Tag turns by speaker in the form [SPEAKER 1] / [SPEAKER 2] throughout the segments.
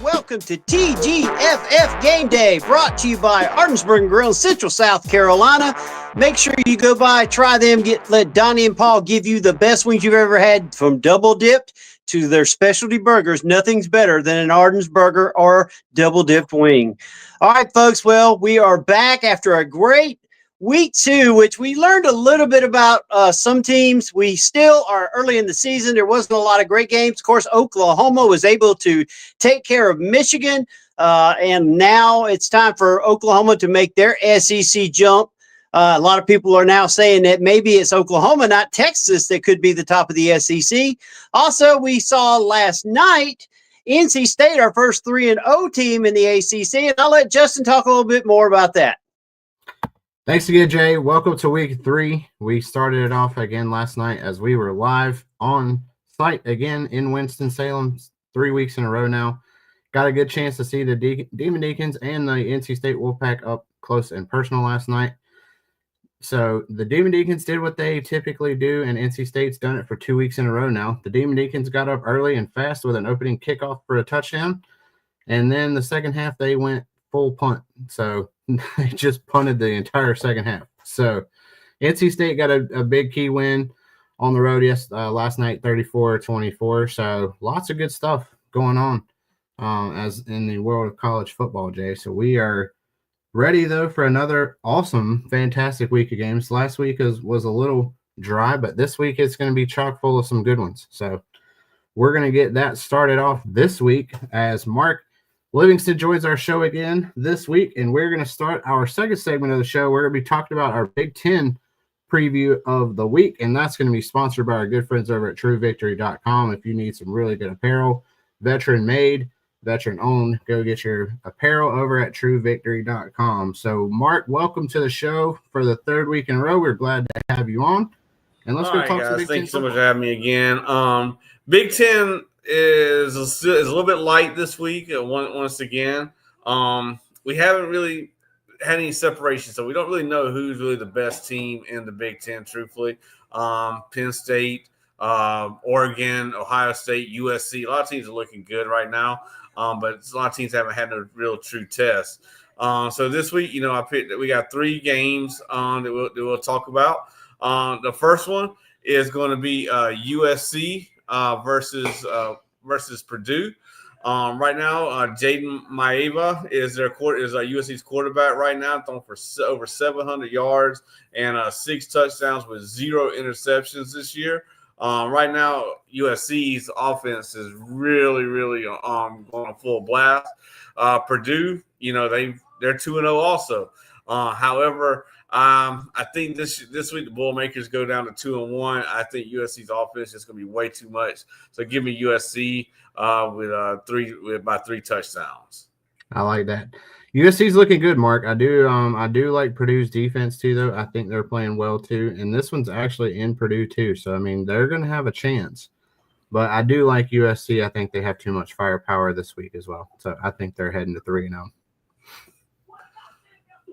[SPEAKER 1] Welcome to TGFF Game Day, brought to you by Ardensburg Grill in Central South Carolina. Make sure you go by, try them, let Donnie and Paul give you the best wings you've ever had, from double dipped to their specialty burgers. Nothing's better than an Ardens burger or double dipped wing. All right, folks. Well, we are back after a great week 2, which we learned a little bit about some teams. We still are early in the season. There wasn't a lot of great games. Of course, Oklahoma was able to take care of Michigan, and now it's time for Oklahoma to make their SEC jump. A lot of people are now saying that maybe it's Oklahoma, not Texas, that could be the top of the SEC. Also, we saw last night NC State, our first 3-0 team in the ACC, and I'll let Justin talk a little bit more about that.
[SPEAKER 2] Thanks again, Jay. Welcome to week 3. We started it off again last night as we were live on site again in Winston-Salem 3 weeks in a row now. Got a good chance to see the Demon Deacons and the NC State Wolfpack up close and personal last night. So the Demon Deacons did what they typically do, and NC State's done it for 2 weeks in a row now. The Demon Deacons got up early and fast with an opening kickoff for a touchdown, and then the second half they went full punt. So they just punted the entire second half. So NC State got a big key win on the road last night, 34-24. So lots of good stuff going on as in the world of college football, Jay. So we are ready, though, for another awesome, fantastic week of games. Last week was a little dry, but this week it's going to be chock full of some good ones. So we're going to get that started off this week as Mark Livingston joins our show again this week, and we're going to start our second segment of the show. We're going to be talking about our Big Ten preview of the week, and that's going to be sponsored by our good friends over at TrueVictory.com. If you need some really good apparel, veteran-made, veteran-owned, go get your apparel over at TrueVictory.com. So, Mark, welcome to the show for the third week in a row. We're glad to have you on, and let's go talk to Big Ten.
[SPEAKER 3] Thanks so much for having me again. Big Ten is a little bit light this week once again. We haven't really had any separation, so we don't really know who's really the best team in the Big Ten, truthfully. Penn State, Oregon, Ohio State, USC. A lot of teams are looking good right now, but a lot of teams haven't had a real true test. So this week, we got 3 games that we'll talk about. The first one is going to be USC versus Purdue. Right now, Jaden Maeva is USC's quarterback right now, throwing for over 700 yards and 6 touchdowns with 0 interceptions this year. Right now, USC's offense is really, really going full blast. Purdue, they're 2-0 also. However, I think this week the Boilermakers go down to 2-1. I think USC's offense is going to be way too much. So give me USC by 3 touchdowns.
[SPEAKER 2] I like that. USC's looking good, Mark. I do like Purdue's defense too, though. I think they're playing well too, and this one's actually in Purdue too. So I mean, they're going to have a chance. But I do like USC. I think they have too much firepower this week as well. So I think they're heading to 3-0.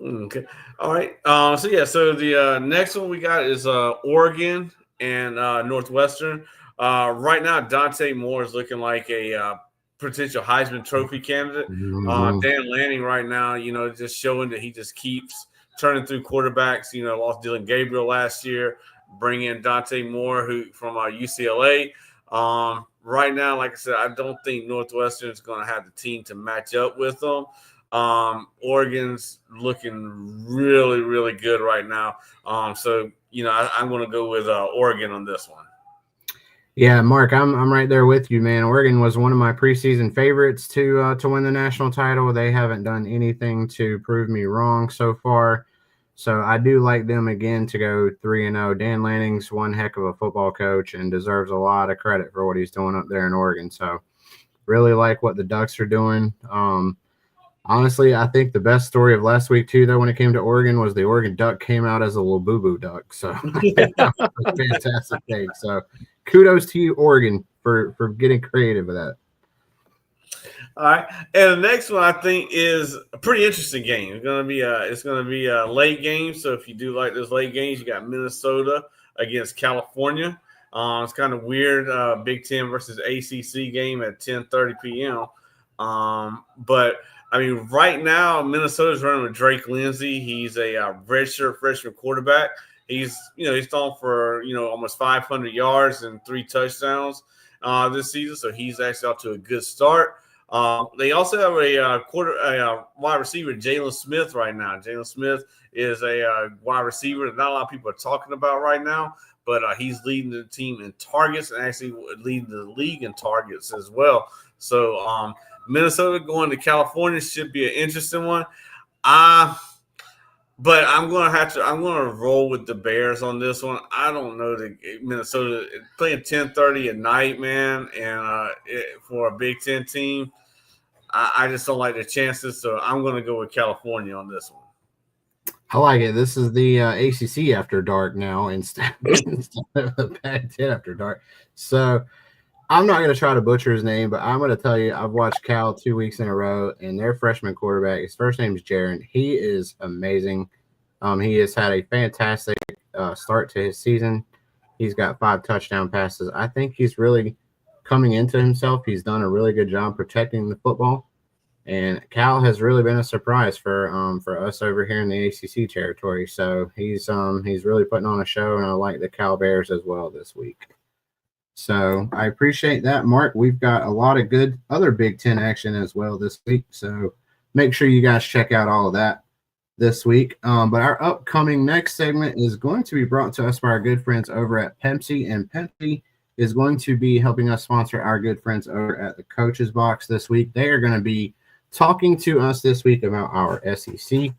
[SPEAKER 3] Okay. All right. So the next one we got is Oregon and Northwestern. Right now, Dante Moore is looking like a potential Heisman Trophy candidate. Dan Lanning right now, just showing that he just keeps turning through quarterbacks. Lost Dylan Gabriel last year, bring in Dante Moore from UCLA. Right now, like I said, I don't think Northwestern is going to have the team to match up with them. Oregon's looking really, really good right now. I'm going to go with Oregon on this one.
[SPEAKER 2] Yeah, Mark, I'm right there with you, man. Oregon was one of my preseason favorites to win the national title. They haven't done anything to prove me wrong so far. So I do like them again to go 3-0. Dan Lanning's one heck of a football coach and deserves a lot of credit for what he's doing up there in Oregon. So really like what the Ducks are doing. Honestly, I think the best story of last week too, though, when it came to Oregon, was the Oregon Duck came out as a little boo-boo duck. So that was a fantastic take. So kudos to you, Oregon, for getting creative with that.
[SPEAKER 3] All right, and the next one I think is a pretty interesting game. It's gonna be a late game. So if you do like those late games, you got Minnesota against California. It's kind of weird, Big Ten versus ACC game at 10:30 p.m. But I mean, right now Minnesota's running with Drake Lindsey. He's a redshirt freshman quarterback. He's thrown for almost 500 yards and 3 touchdowns this season. So he's actually off to a good start. They also have a wide receiver, Jalen Smith, right now. Jalen Smith is a wide receiver that not a lot of people are talking about right now, but he's leading the team in targets and actually leading the league in targets as well. So Minnesota going to California should be an interesting one. But I'm gonna roll with the Bears on this one. I don't know that Minnesota playing 10:30 at night, man, and for a Big Ten team. I just don't like the chances, so I'm going to go with California on this one.
[SPEAKER 2] I like it. This is the ACC after dark now instead of the Pac-10 after dark. So I'm not going to try to butcher his name, but I'm going to tell you I've watched Cal 2 weeks in a row, and their freshman quarterback, his first name is Jaron. He is amazing. He has had a fantastic start to his season. He's got 5 touchdown passes. I think he's really coming into himself. He's done a really good job protecting the football, and Cal has really been a surprise for us over here in the ACC territory. So he's really putting on a show, and I like the Cal Bears as well this week. So I appreciate that, Mark. We've got a lot of good other Big Ten action as well this week. So make sure you guys check out all of that this week. But our upcoming next segment is going to be brought to us by our good friends over at Pepsi, and Pepsi is going to be helping us sponsor our good friends over at the Coach's Box this week. They are going to be talking to us this week about our SEC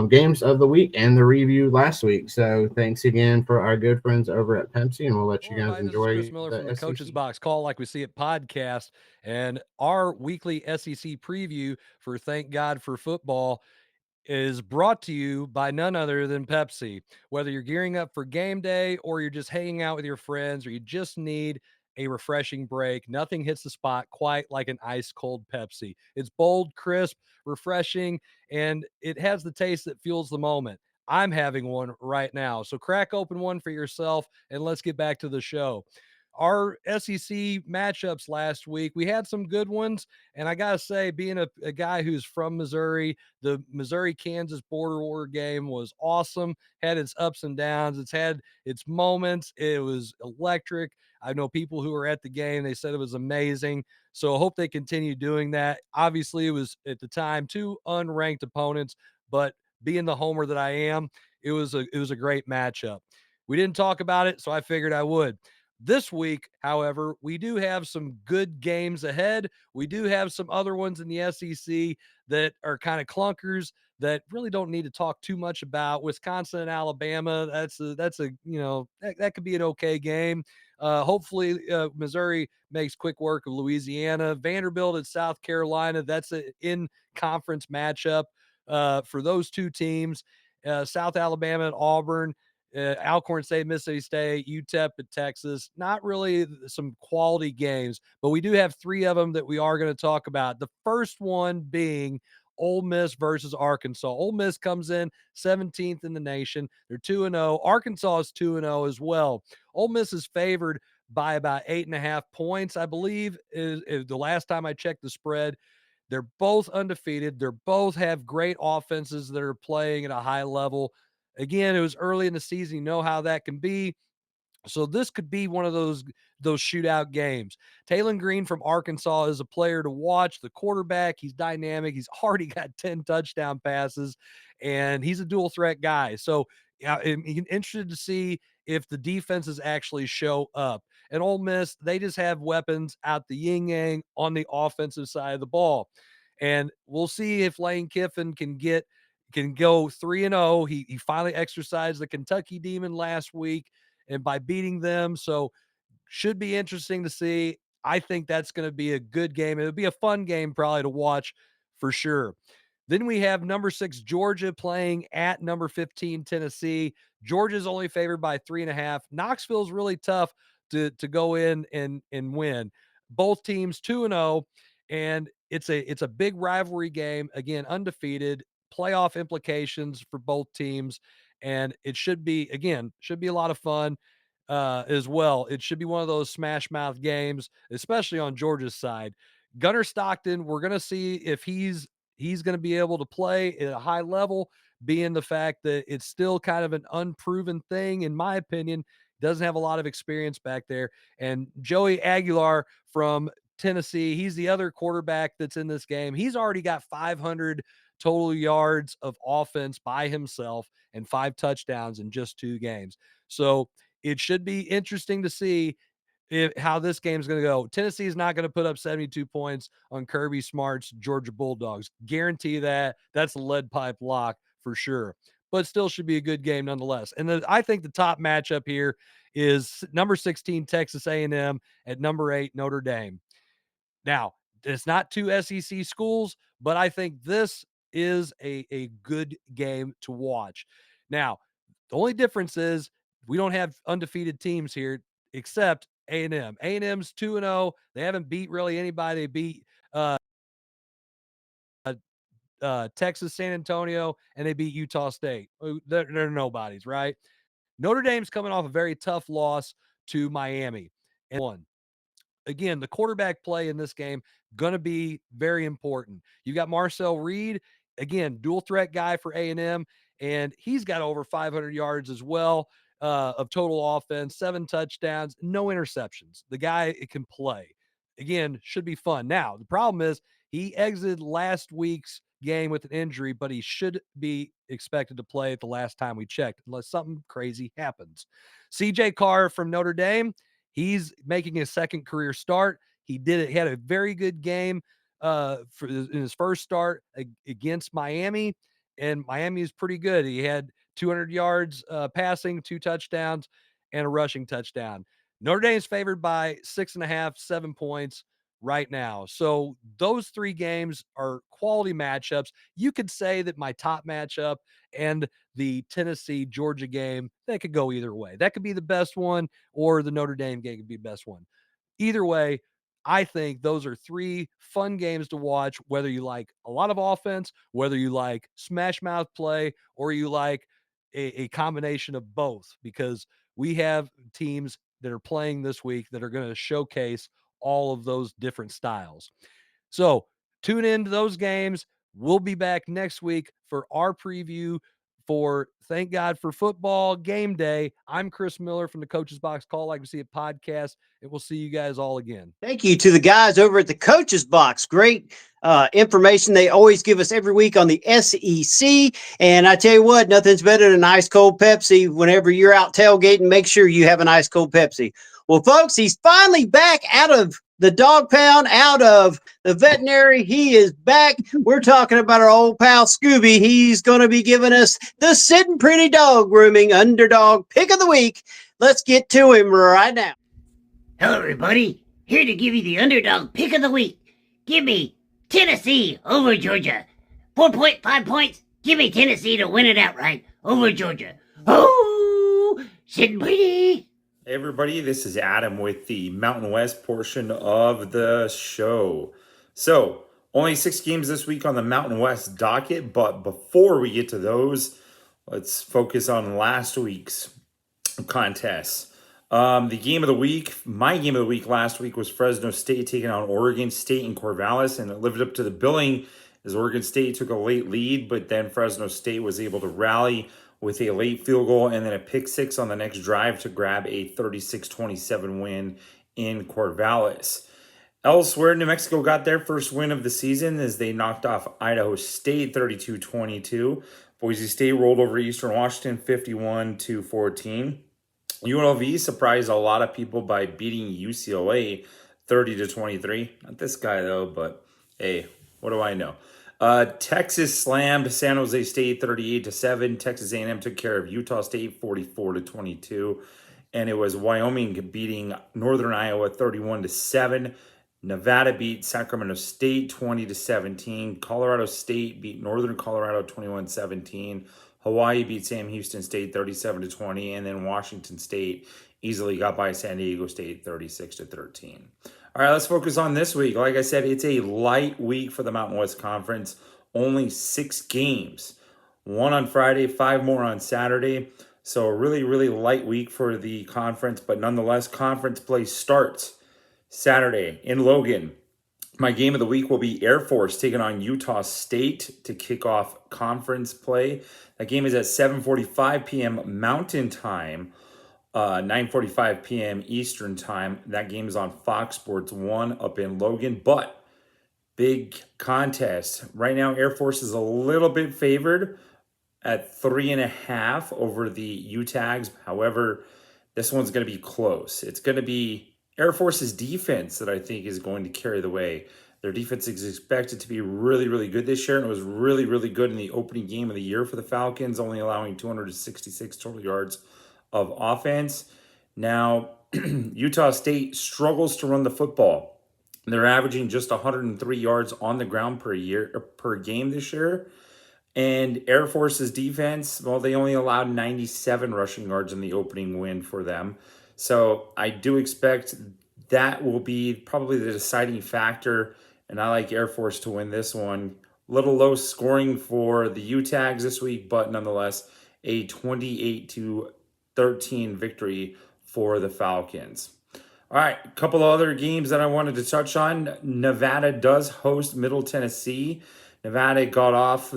[SPEAKER 2] games of the week and the review last week. So thanks again for our good friends over at Pepsi, and we'll let you guys enjoy.
[SPEAKER 4] Chris Miller from the Coach's Box, Call Like We See It podcast, and our weekly SEC preview for Thank God for Football is brought to you by none other than Pepsi. Whether you're gearing up for game day or you're just hanging out with your friends or you just need a refreshing break, nothing hits the spot quite like an ice cold Pepsi. It's bold, crisp, refreshing, and it has the taste that fuels the moment. I'm having one right now. So crack open one for yourself and let's get back to the show. Our SEC matchups last week, we had some good ones. And I got to say, being a guy who's from Missouri, the Missouri-Kansas border war game was awesome, had its ups and downs. It's had its moments. It was electric. I know people who were at the game, they said it was amazing. So I hope they continue doing that. Obviously, it was at the time 2 unranked opponents, but being the homer that I am, it was a great matchup. We didn't talk about it, so I figured I would. This week, however, we do have some good games ahead. We do have some other ones in the SEC that are kind of clunkers that really don't need to talk too much about. Wisconsin and Alabama, that's a that could be an okay game. Hopefully, Missouri makes quick work of Louisiana. Vanderbilt at South Carolina, that's an in-conference matchup for those two teams. South Alabama at Auburn. Alcorn State, Mississippi State, UTEP at Texas. Not really some quality games, but we do have 3 of them that we are going to talk about. The first one being Ole Miss versus Arkansas. Ole Miss comes in 17th in the nation. They're 2-0. Arkansas is 2-0 as well. Ole Miss is favored by about 8.5 points, I believe, is the last time I checked the spread. They're both undefeated. They're both have great offenses that are playing at a high level. Again, it was early in the season. You know how that can be. So this could be one of those shootout games. Taylon Green from Arkansas is a player to watch. The quarterback, he's dynamic. He's already got 10 touchdown passes, and he's a dual threat guy. So I'm interested to see if the defenses actually show up. And Ole Miss, they just have weapons out the yin-yang on the offensive side of the ball. And we'll see if Lane Kiffin can get can go 3-0. He finally exercised the Kentucky Demon last week, and by beating them, so should be interesting to see. I think that's going to be a good game. It'll be a fun game probably to watch for sure. Then we have number 6 Georgia playing at number 15 Tennessee. Georgia's only favored by 3.5. Knoxville's really tough to go in and win. Both teams 2-0, and it's a big rivalry game. Again, undefeated, playoff implications for both teams, and it should be a lot of fun as well. It should be one of those smash mouth games, especially on Georgia's side. Gunnar Stockton, we're going to see if he's going to be able to play at a high level, being the fact that it's still kind of an unproven thing, in my opinion. Doesn't have a lot of experience back there. And Joey Aguilar from Tennessee, he's the other quarterback that's in this game. He's already got 500 total yards of offense by himself and 5 touchdowns in just 2 games. So it should be interesting to see how this game's going to go. Tennessee is not going to put up 72 points on Kirby Smart's Georgia Bulldogs. Guarantee that. That's a lead pipe lock for sure. But still should be a good game nonetheless. And I think the top matchup here is number 16 Texas A&M at number 8 Notre Dame. Now, it's not 2 SEC schools, but I think this is a good game to watch. Now, the only difference is we don't have undefeated teams here except A&M. A&M's 2-0. They haven't beat really anybody. They beat Texas, San Antonio, and they beat Utah State. They're nobodies, right? Notre Dame's coming off a very tough loss to Miami and won. Again, the quarterback play in this game going to be very important. You got Marcel Reed, again, dual threat guy for A&M, and he's got over 500 yards as well of total offense, 7 touchdowns, no interceptions. The guy can play. Again, should be fun. Now, the problem is he exited last week's game with an injury, but he should be expected to play at the last time we checked, unless something crazy happens. CJ Carr from Notre Dame, he's making his second career start. He did it. He had a very good game in his first start against Miami, and Miami is pretty good. He had 200 yards passing, 2 touchdowns, and a rushing touchdown. Notre Dame is favored by 6.5, 7 points right now. So those 3 games are quality matchups. You could say that my top matchup and the Tennessee-Georgia game, that could go either way. That could be the best one, or the Notre Dame game could be the best one. Either way, I think those are 3 fun games to watch, whether you like a lot of offense, whether you like smash mouth play, or you like a combination of both, because we have teams that are playing this week that are going to showcase all of those different styles. So tune into those games. We'll be back next week for our preview for Thank God for Football Game Day. I'm Chris Miller from the Coach's Box Call Like We See It podcast, and we'll see you guys all again.
[SPEAKER 1] Thank you to the guys over at the Coach's Box. Great information they always give us every week on the SEC. And I tell you what, nothing's better than an ice cold Pepsi. Whenever you're out tailgating, make sure you have an ice cold Pepsi. Well, folks, he's finally back out of the dog pound, out of the veterinary. He is back. We're talking about our old pal Scooby. He's going to be giving us the Sitting Pretty Dog Grooming Underdog Pick of the Week. Let's get to him right now.
[SPEAKER 5] Hello, everybody. Here to give you the underdog pick of the week. Give me Tennessee over Georgia. 4.5 points. Give me Tennessee to win it outright over Georgia. Oh, sitting pretty.
[SPEAKER 6] Hey everybody, this is Adam with the Mountain West portion of the show. So, only 6 games this week on the Mountain West docket, but before we get to those, let's focus on last week's contests. The game of the week, my game of the week last week was Fresno State taking on Oregon State in Corvallis, and it lived up to the billing as Oregon State took a late lead, but then Fresno State was able to rally with a late field goal and then a pick 6 on the next drive to grab a 36-27 win in Corvallis. Elsewhere, New Mexico got their first win of the season as they knocked off Idaho State 32-22. Boise State rolled over Eastern Washington 51-14. UNLV surprised a lot of people by beating UCLA 30-23. Not this guy though, but hey, what do I know? Texas slammed San Jose State 38-7. Texas A&M took care of Utah State 44-22. And it was Wyoming beating Northern Iowa 31-7. Nevada beat Sacramento State 20-17. Colorado State beat Northern Colorado 21-17. Hawaii beat Sam Houston State 37-20. And then Washington State easily got by San Diego State 36-13. All right, let's focus on this week. Like I said, it's a light week for the Mountain West Conference. Only 6 games. 1 on Friday, 5 more on Saturday. So a really, really light week for the conference. But nonetheless, conference play starts Saturday in Logan. My game of the week will be Air Force taking on Utah State to kick off conference play. That game is at 7:45 p.m. Mountain Time. 9:45 p.m. Eastern Time. That game is on Fox Sports 1 up in Logan. But big contest. Right now, Air Force is a little bit favored at 3.5 over the UTAGs. However, this one's going to be close. It's going to be Air Force's defense that I think is going to carry the way. Their defense is expected to be really, really good this year, and it was really, really good in the opening game of the year for the Falcons, only allowing 266 total yards of offense. Now, Utah State struggles to run the football. They're averaging just 103 yards on the ground per game this year. And Air Force's defense, well, they only allowed 97 rushing yards in the opening win for them. So I do expect that will be probably the deciding factor. And I like Air Force to win this one. Little low scoring for the UTAGs this week, but nonetheless, a 28-13 victory for the Falcons. All right, a couple of other games that I wanted to touch on. Nevada does host Middle Tennessee. Nevada got off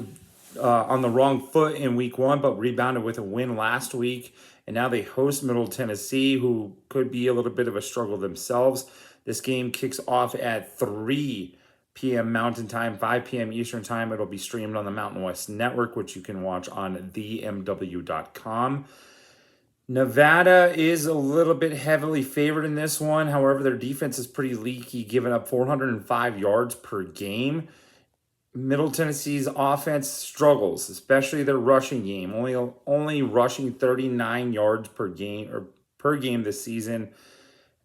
[SPEAKER 6] on the wrong foot in week 1, but rebounded with a win last week. And now they host Middle Tennessee, who could be a little bit of a struggle themselves. This game kicks off at 3 p.m. Mountain Time, 5 p.m. Eastern Time. It'll be streamed on the Mountain West Network, which you can watch on themw.com. Nevada is a little bit heavily favored in this one. However, their defense is pretty leaky, giving up 405 yards per game. Middle Tennessee's offense struggles, especially their rushing game, only rushing 39 yards per game this season.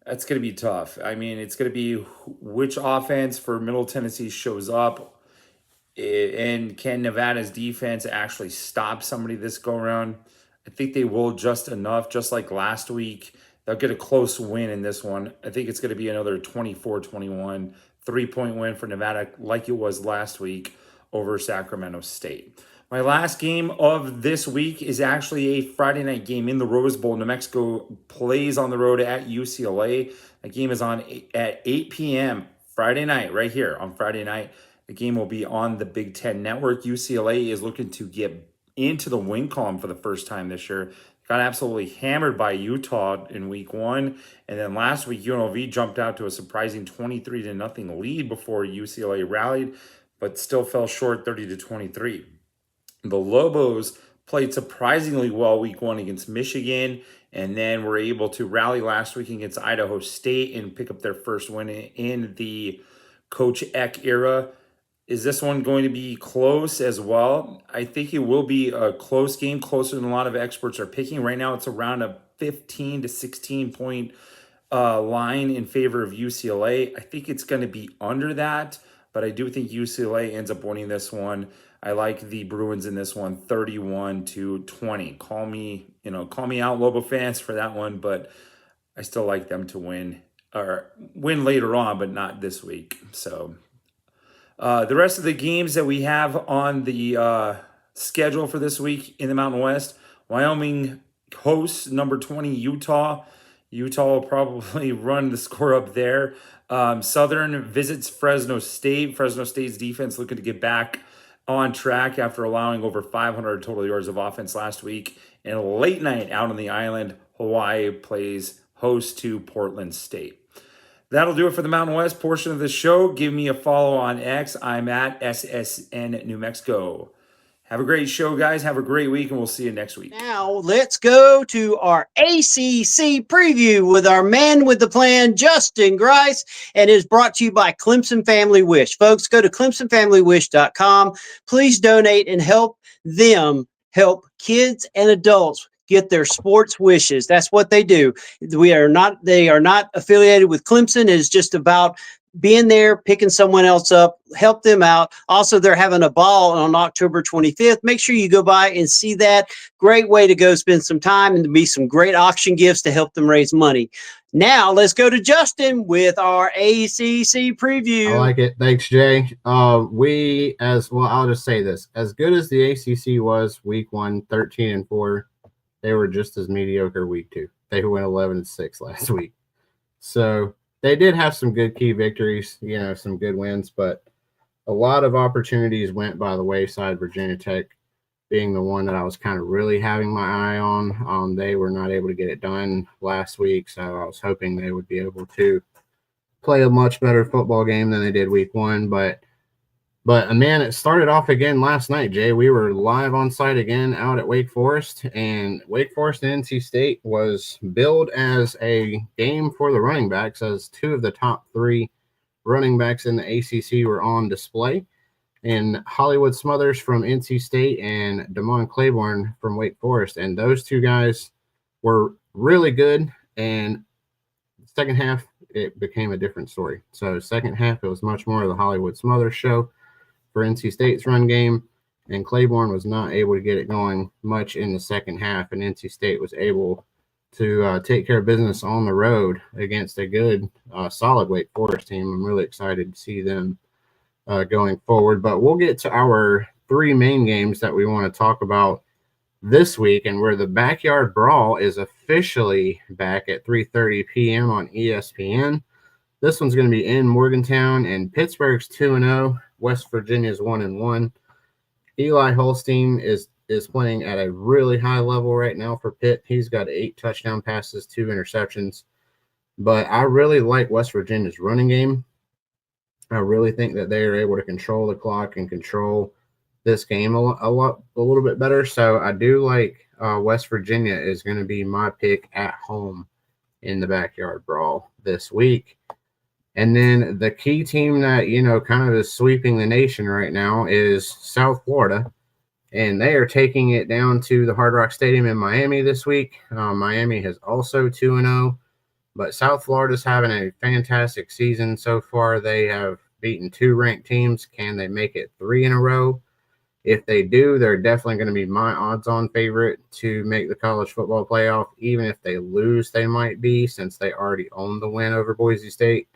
[SPEAKER 6] That's going to be tough. I mean, it's going to be which offense for Middle Tennessee shows up, and can Nevada's defense actually stop somebody this go around? I think they will just enough, just like last week. They'll get a close win in this one. I think it's going to be another 24-21 3-point win for Nevada, like it was last week over Sacramento State. My last game of this week is actually a Friday night game in the Rose Bowl. New Mexico plays on the road at UCLA. That game is on at 8 p.m. Friday night, right here on Friday night. The game will be on the Big Ten Network. UCLA is looking to get into the win column for the first time this year. Got absolutely hammered by Utah in week 1. And then last week, UNLV jumped out to a surprising 23-0 lead before UCLA rallied, but still fell short 30-23. The Lobos played surprisingly well week 1 against Michigan, and then were able to rally last week against Idaho State and pick up their first win in the Coach Eck era. Is this one going to be close as well? I think it will be a close game, closer than a lot of experts are picking. Right now, it's around a 15 to 16 point line in favor of UCLA. I think it's going to be under that, but I do think UCLA ends up winning this one. I like the Bruins in this one, 31-20. Call me out, Lobo fans, for that one, but I still like them to win later on, but not this week. So the rest of the games that we have on the schedule for this week in the Mountain West: Wyoming hosts number 20 Utah. Utah will probably run the score up there. Southern visits Fresno State. Fresno State's defense looking to get back on track after allowing over 500 total yards of offense last week. And a late night out on the island, Hawaii plays host to Portland State. That'll do it for the Mountain West portion of the show. Give me a follow on X. I'm at SSN New Mexico. Have a great show, guys. Have a great week, and we'll see you next week.
[SPEAKER 1] Now, let's go to our ACC preview with our man with the plan, Justin Grice, and is brought to you by Clemson Family Wish. Folks, go to clemsonfamilywish.com. Please donate and help them help kids and adults get their sports wishes. That's what they do. They are not affiliated with Clemson. It's just about being there, picking someone else up, help them out. Also, they're having a ball on October 25th. Make sure you go by and see that. Great way to go spend some time and to be some great auction gifts to help them raise money. Now, let's go to Justin with our ACC preview.
[SPEAKER 2] I like it. Thanks, Jay. I'll just say this. As good as the ACC was week 1, 13-4, they were just as mediocre week 2. They went 11-6 last week. So they did have some good key victories, some good wins, but a lot of opportunities went by the wayside. Virginia Tech being the one that I was kind of really having my eye on. They were not able to get it done last week, so I was hoping they would be able to play a much better football game than they did week 1. But man, it started off again last night, Jay. We were live on site again out at Wake Forest, and Wake Forest and NC State was billed as a game for the running backs, as 2 of the top 3 running backs in the ACC were on display. And Hollywood Smothers from NC State and Damon Claiborne from Wake Forest. And those 2 guys were really good. And second half, it became a different story. So second half, it was much more of the Hollywood Smothers show for NC State's run game, and Claiborne was not able to get it going much in the second half, and NC State was able to take care of business on the road against a good, solid Wake Forest team. I'm really excited to see them going forward, but we'll get to our 3 main games that we want to talk about this week, and where the Backyard Brawl is officially back at 3:30 p.m. on ESPN. This one's going to be in Morgantown, and Pittsburgh's 2-0. West Virginia's 1-1. Eli Holstein is playing at a really high level right now for Pitt. He's got 8 touchdown passes, 2 interceptions. But I really like West Virginia's running game. I really think that they are able to control the clock and control this game a little bit better. So I do like West Virginia is going to be my pick at home in the Backyard Brawl this week. And then the key team that, kind of is sweeping the nation right now is South Florida. And they are taking it down to the Hard Rock Stadium in Miami this week. Miami has also 2-0. But South Florida's having a fantastic season so far. They have beaten 2 ranked teams. Can they make it 3 in a row? If they do, they're definitely going to be my odds-on favorite to make the college football playoff. Even if they lose, they might be, since they already own the win over Boise State.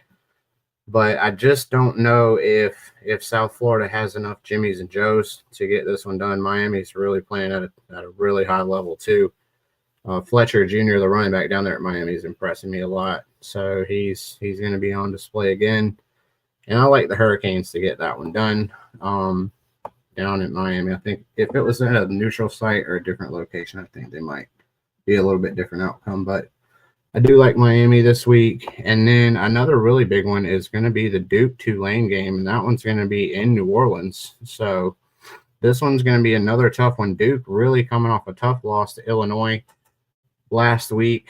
[SPEAKER 2] But I just don't know if South Florida has enough Jimmies and Joes to get this one done. Miami's really playing at a really high level too. Fletcher Jr., the running back down there at Miami, is impressing me a lot. So he's going to be on display again. And I like the Hurricanes to get that one done down in Miami. I think if it was at a neutral site or a different location, I think they might be a little bit different outcome. But I do like Miami this week. And then another really big one is going to be the Duke-Tulane game, and that one's going to be in New Orleans. So this one's going to be another tough one. Duke really coming off a tough loss to Illinois last week.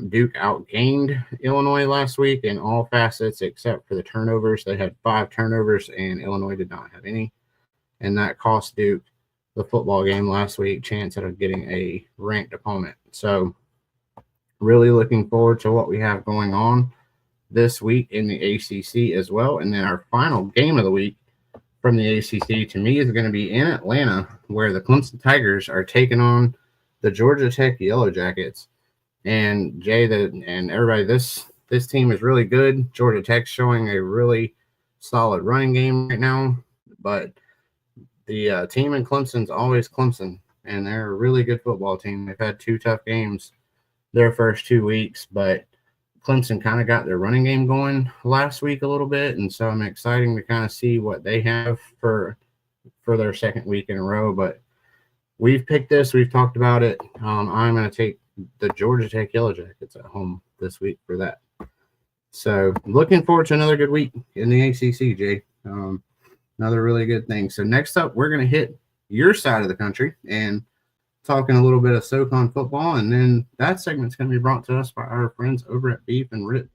[SPEAKER 2] Duke outgained Illinois last week in all facets except for the turnovers. They had 5 turnovers, and Illinois did not have any. And that cost Duke the football game last week, chance of getting a ranked opponent. So really looking forward to what we have going on this week in the ACC as well. And then our final game of the week from the ACC to me is going to be in Atlanta, where the Clemson Tigers are taking on the Georgia Tech Yellow Jackets. And Jay, and everybody, this team is really good. Georgia Tech's showing a really solid running game right now, but the team in Clemson's always Clemson, and they're a really good football team. They've had 2 tough games their first 2 weeks, but Clemson kind of got their running game going last week a little bit, and so I'm excited to kind of see what they have for their second week in a row. But we've picked this. We've talked about it. I'm going to take the Georgia Tech Yellow Jackets at home this week for that. So looking forward to another good week in the ACC, Jay. Another really good thing. So next up, we're going to hit your side of the country and talking a little bit of SoCon football. And then that segment's going to be brought to us by our friends over at Beef and Rib.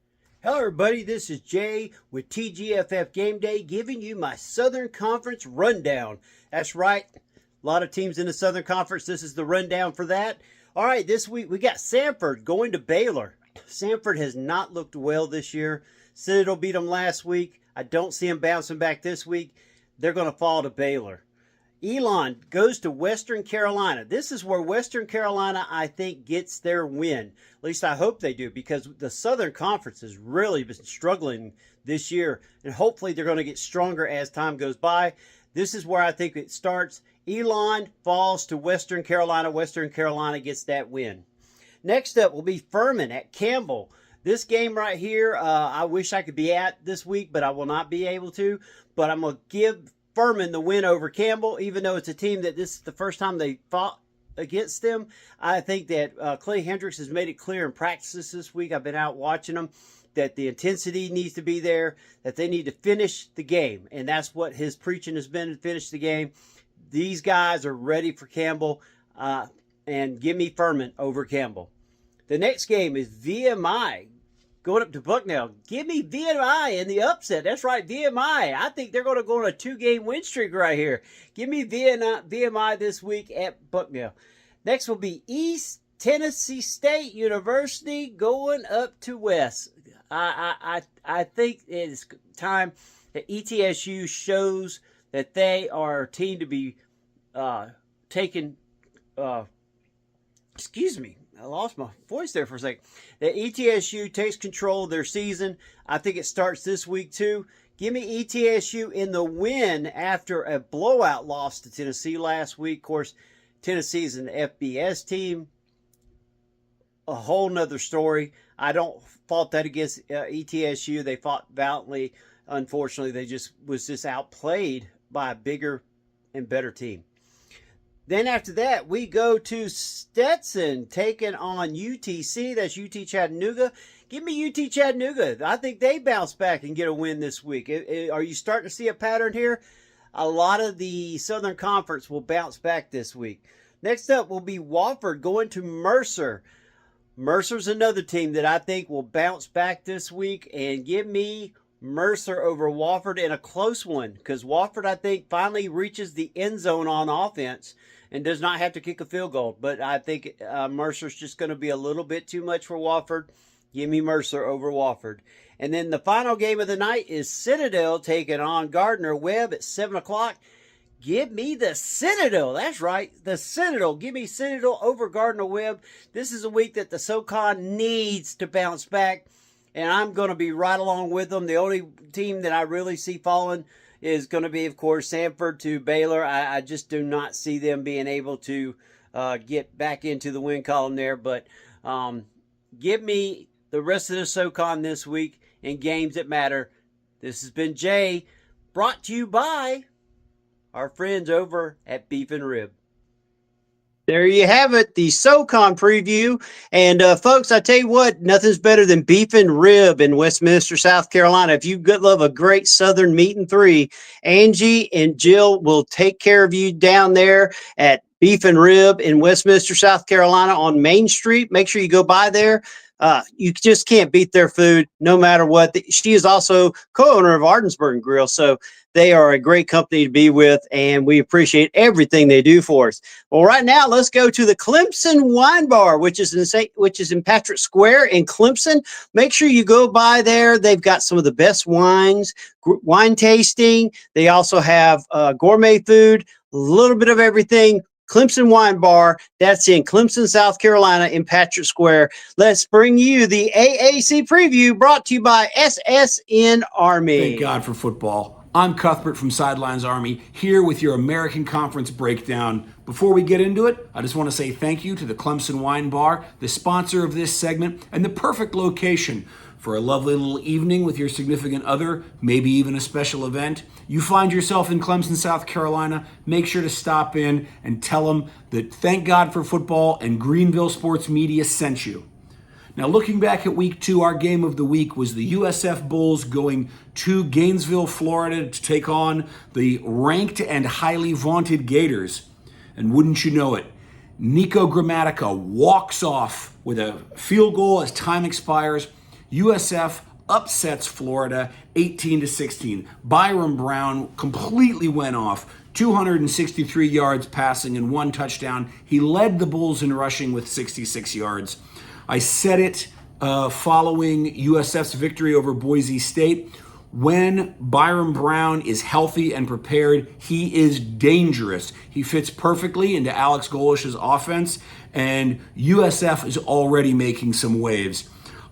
[SPEAKER 1] Hello, everybody. This is Jay with TGFF Game Day giving you my Southern Conference rundown. That's right. A lot of teams in the Southern Conference. This is the rundown for that. All right, this week we got Samford going to Baylor. Samford has not looked well this year. Citadel beat them last week. I don't see them bouncing back this week. They're going to fall to Baylor. Elon goes to Western Carolina. This is where Western Carolina, I think, gets their win. At least I hope they do, because the Southern Conference has really been struggling this year, and hopefully they're going to get stronger as time goes by. This is where I think it starts. Elon falls to Western Carolina. Western Carolina gets that win. Next up will be Furman at Campbell. This game right here, I wish I could be at this week, but I will not be able to. But I'm going to give Furman the win over Campbell, even though it's a team that this is the first time they fought against them. I think that Clay Hendricks has made it clear in practices this week. I've been out watching them, that the intensity needs to be there, that they need to finish the game. And that's what his preaching has been, to finish the game. These guys are ready for Campbell, and give me Furman over Campbell. The next game is VMI going up to Bucknell. Give me VMI in the upset. That's right, VMI. I think they're going to go on a 2-game win streak right here. Give me VMI this week at Bucknell. Next will be East Tennessee State University going up to West. I think it's time that ETSU shows that they are a team to be taken. Excuse me. I lost my voice there for a second. That ETSU takes control of their season. I think it starts this week too. Give me ETSU in the win after a blowout loss to Tennessee last week. Of course, Tennessee is an FBS team. A whole nother story. I don't fault that against ETSU. They fought valiantly. Unfortunately, they was just outplayed by a bigger and better team. Then after that, we go to Stetson taking on UTC. That's UT Chattanooga. Give me UT Chattanooga. I think they bounce back and get a win this week. Are you starting to see a pattern here? A lot of the Southern Conference will bounce back this week. Next up will be Wofford going to Mercer. Mercer's another team that I think will bounce back this week, and give me Mercer over Wofford in a close one, because Wofford, I think, finally reaches the end zone on offense and does not have to kick a field goal. But I think Mercer's just going to be a little bit too much for Wofford. Give me Mercer over Wofford. And then the final game of the night is Citadel taking on Gardner-Webb at 7 o'clock. Give me the Citadel. That's right, the Citadel. Give me Citadel over Gardner-Webb. This is a week that the SoCon needs to bounce back, and I'm going to be right along with them. The only team that I really see falling is going to be, of course, Samford to Baylor. I just do not see them being able to get back into the win column there. But give me the rest of the SoCon this week in games that matter. This has been Jay, brought to you by our friends over at Beef and Rib. There you have it, the SoCon preview. And folks, I tell you what, nothing's better than Beef and Rib in Westminster, South Carolina. If you love a great Southern meat and three, Angie and Jill will take care of you down there at Beef and Rib in Westminster, South Carolina on Main Street. Make sure you go by there. You just can't beat their food no matter what. She is also co-owner of Ardensburg Grill, so they are a great company to be with, and we appreciate everything they do for us. Well, right now, let's go to the Clemson Wine Bar, which is in Patrick Square in Clemson. Make sure you go by there. They've got some of the best wines, wine tasting. They also have gourmet food, a little bit of everything. Clemson Wine Bar, that's in Clemson, South Carolina, in Patrick Square. Let's bring you the AAC preview, brought to you by SSN Army.
[SPEAKER 7] Thank God for football. I'm Cuthbert from Sidelines Army, here with your American Conference breakdown. Before we get into it, I just want to say thank you to the Clemson Wine Bar, the sponsor of this segment, and the perfect location for a lovely little evening with your significant other, maybe even a special event. You find yourself in Clemson, South Carolina, make sure to stop in and tell them that Thank God for Football and Greenville Sports Media sent you. Now, looking back at week 2, our game of the week was the USF Bulls going to Gainesville, Florida to take on the ranked and highly vaunted Gators. And wouldn't you know it, Nico Grammatica walks off with a field goal as time expires. USF upsets Florida 18-16. Byron Brown completely went off, 263 yards passing and 1 touchdown. He led the Bulls in rushing with 66 yards. I said it following USF's victory over Boise State. When Byron Brown is healthy and prepared, he is dangerous. He fits perfectly into Alex Golish's offense, and USF is already making some waves.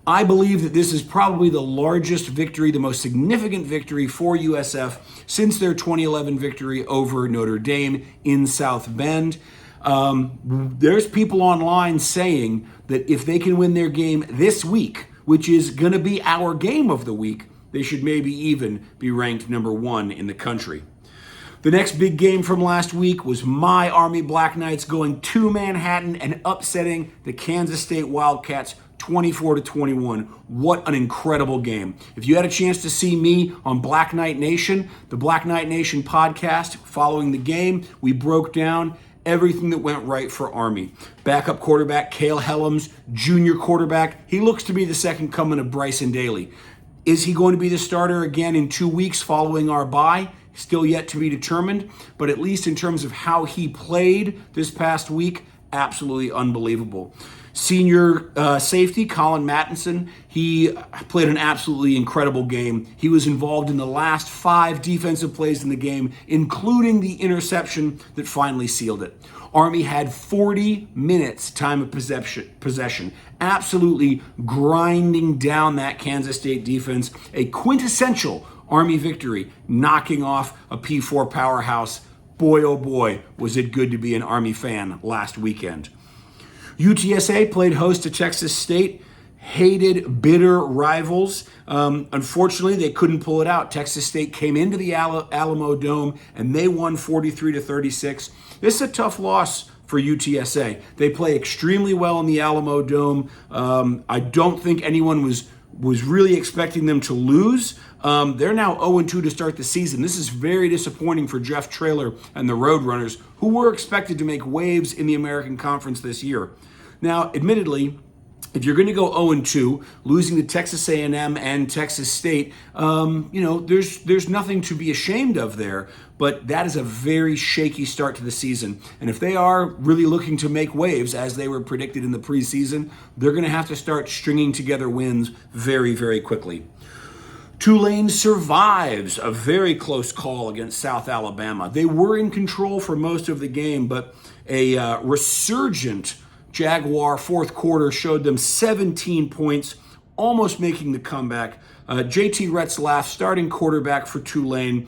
[SPEAKER 7] I believe that this is probably the largest victory, the most significant victory for USF since their 2011 victory over Notre Dame in South Bend. There's people online saying that if they can win their game this week, which is going to be our game of the week, they should maybe even be ranked number 1 in the country. The next big game from last week was my Army Black Knights going to Manhattan and upsetting the Kansas State Wildcats 24-21. What an incredible game. If you had a chance to see me on Black Knight Nation, the Black Knight Nation podcast following the game, we broke down everything that went right for Army. Backup quarterback Cale Helms, junior quarterback, he looks to be the second coming of Bryson Daly. Is he going to be the starter again in 2 weeks following our bye? Still yet to be determined, but at least in terms of how he played this past week, absolutely unbelievable. Senior safety Colin Mattinson, he played an absolutely incredible game. He was involved in the last 5 defensive plays in the game, including the interception that finally sealed it. Army had 40 minutes time of possession, absolutely grinding down that Kansas State defense. A quintessential Army victory, knocking off a P4 powerhouse. Boy, oh boy, was it good to be an Army fan last weekend. UTSA played host to Texas State. Hated, bitter rivals. Unfortunately, they couldn't pull it out. Texas State came into the Alamo Dome and they won 43-36. This is a tough loss for UTSA. They play extremely well in the Alamo Dome. I don't think anyone was really expecting them to lose. They're now 0-2 to start the season. This is very disappointing for Jeff Traylor and the Roadrunners, who were expected to make waves in the American Conference this year. Now, admittedly, if you're going to go 0-2, losing to Texas A&M and Texas State, there's nothing to be ashamed of there. But that is a very shaky start to the season. And if they are really looking to make waves, as they were predicted in the preseason, they're going to have to start stringing together wins very, very quickly. Tulane survives a very close call against South Alabama. They were in control for most of the game, but a resurgent Jaguar fourth quarter showed them 17 points, almost making the comeback. JT Retzlaff, starting quarterback for Tulane,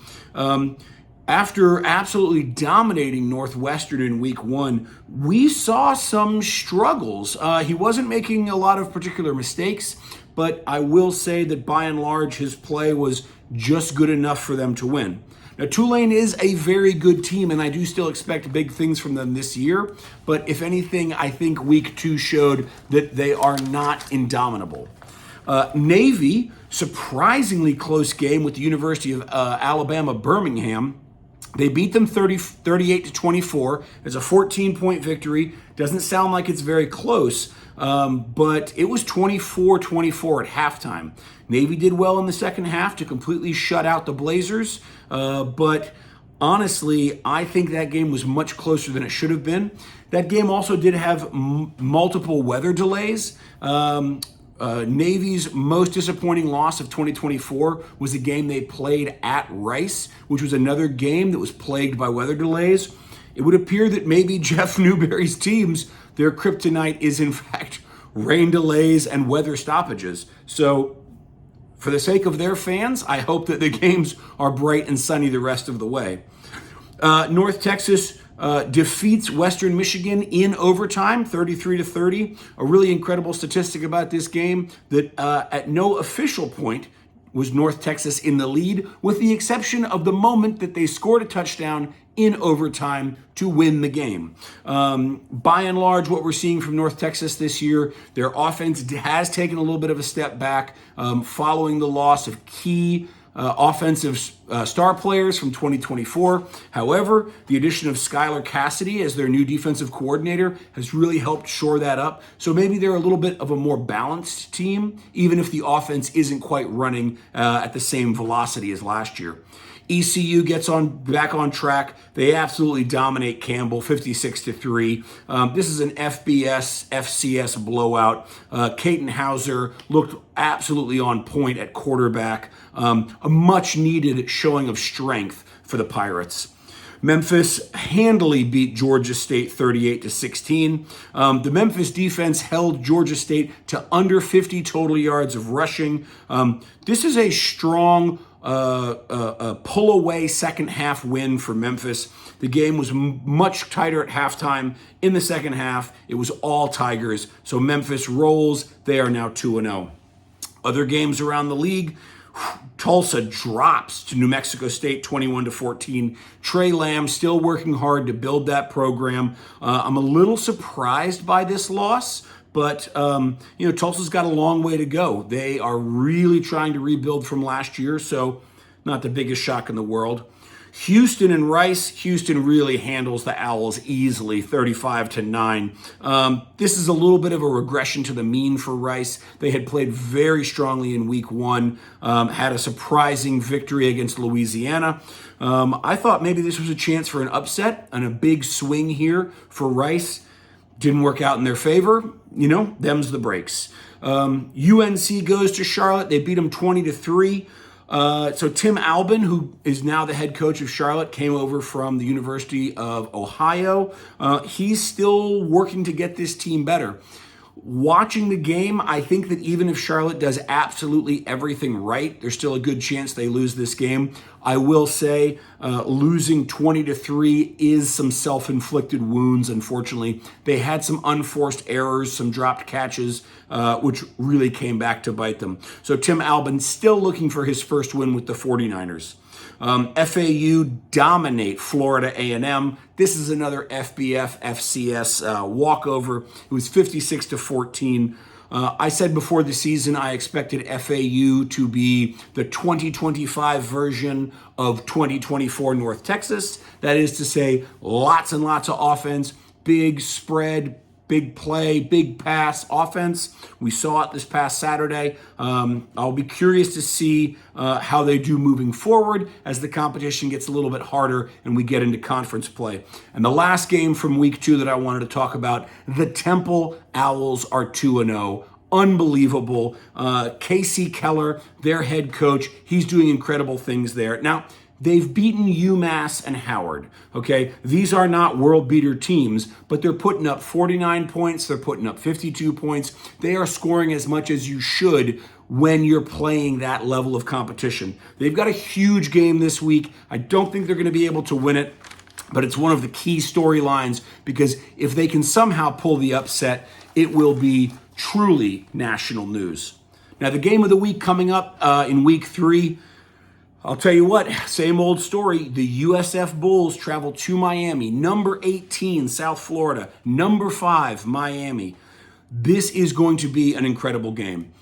[SPEAKER 7] after absolutely dominating Northwestern in week 1, we saw some struggles. He wasn't making a lot of particular mistakes, but I will say that by and large, his play was just good enough for them to win. Now, Tulane is a very good team, and I do still expect big things from them this year. But if anything, I think week 2 showed that they are not indomitable. Navy, surprisingly close game with the University of Alabama, Birmingham. They beat them 38-24. It's a 14-point victory. Doesn't sound like it's very close, but it was 24-24 at halftime. Navy did well in the second half to completely shut out the Blazers, but honestly, I think that game was much closer than it should have been. That game also did have multiple weather delays. Navy's most disappointing loss of 2024 was a game they played at Rice, which was another game that was plagued by weather delays. It would appear that maybe Jeff Newberry's teams, their kryptonite is in fact rain delays and weather stoppages. So for the sake of their fans, I hope that the games are bright and sunny the rest of the way. North Texas defeats Western Michigan in overtime, 33-30. A really incredible statistic about this game that at no official point was North Texas in the lead, with the exception of the moment that they scored a touchdown in overtime to win the game. By and large, what we're seeing from North Texas this year, their offense has taken a little bit of a step back following the loss of key offensive star players from 2024. However, the addition of Skylar Cassidy as their new defensive coordinator has really helped shore that up. So maybe they're a little bit of a more balanced team, even if the offense isn't quite running at the same velocity as last year. ECU gets back on track. They absolutely dominate Campbell, 56-3. This is an FBS, FCS blowout. Caton Hauser looked absolutely on point at quarterback. A much needed showing of strength for the Pirates. Memphis handily beat Georgia State 38-16. The Memphis defense held Georgia State to under 50 total yards of rushing. This is a strong pull-away second half win for Memphis. The game was much tighter at halftime. In the second half, it was all Tigers. So Memphis rolls. They are now 2-0. Other games around the league, Tulsa drops to New Mexico State 21-14. Trey Lamb still working hard to build that program. I'm a little surprised by this loss. But, Tulsa's got a long way to go. They are really trying to rebuild from last year, so not the biggest shock in the world. Houston and Rice. Houston really handles the Owls easily, 35-9. This is a little bit of a regression to the mean for Rice. They had played very strongly in week one, had a surprising victory against Louisiana. I thought maybe this was a chance for an upset and a big swing here for Rice. Didn't work out in their favor. Them's the breaks. UNC goes to Charlotte. They beat them 20-3. So Tim Albin, who is now the head coach of Charlotte, came over from the University of Ohio. He's still working to get this team better. Watching the game, I think that even if Charlotte does absolutely everything right, there's still a good chance they lose this game. I will say losing 20-3 is some self-inflicted wounds, unfortunately. They had some unforced errors, some dropped catches, which really came back to bite them. So Tim Albin still looking for his first win with the 49ers. FAU dominate Florida A&M. This is another FBF, FCS walkover. It was 56-14. I said before the season I expected FAU to be the 2025 version of 2024 North Texas. That is to say, lots and lots of offense, big spread, big play, big pass offense. We saw it this past Saturday. I'll be curious to see how they do moving forward as the competition gets a little bit harder and we get into conference play. And the last game from week 2 that I wanted to talk about, the Temple Owls are 2-0. Unbelievable. Casey Keller, their head coach, he's doing incredible things there. Now, they've beaten UMass and Howard, okay? These are not world beater teams, but they're putting up 49 points. They're putting up 52 points. They are scoring as much as you should when you're playing that level of competition. They've got a huge game this week. I don't think they're going to be able to win it, but it's one of the key storylines because if they can somehow pull the upset, it will be truly national news. Now, the game of the week coming up in week 3, I'll tell you what, same old story. The USF Bulls travel to Miami. Number 18, South Florida. Number 5, Miami. This is going to be an incredible game.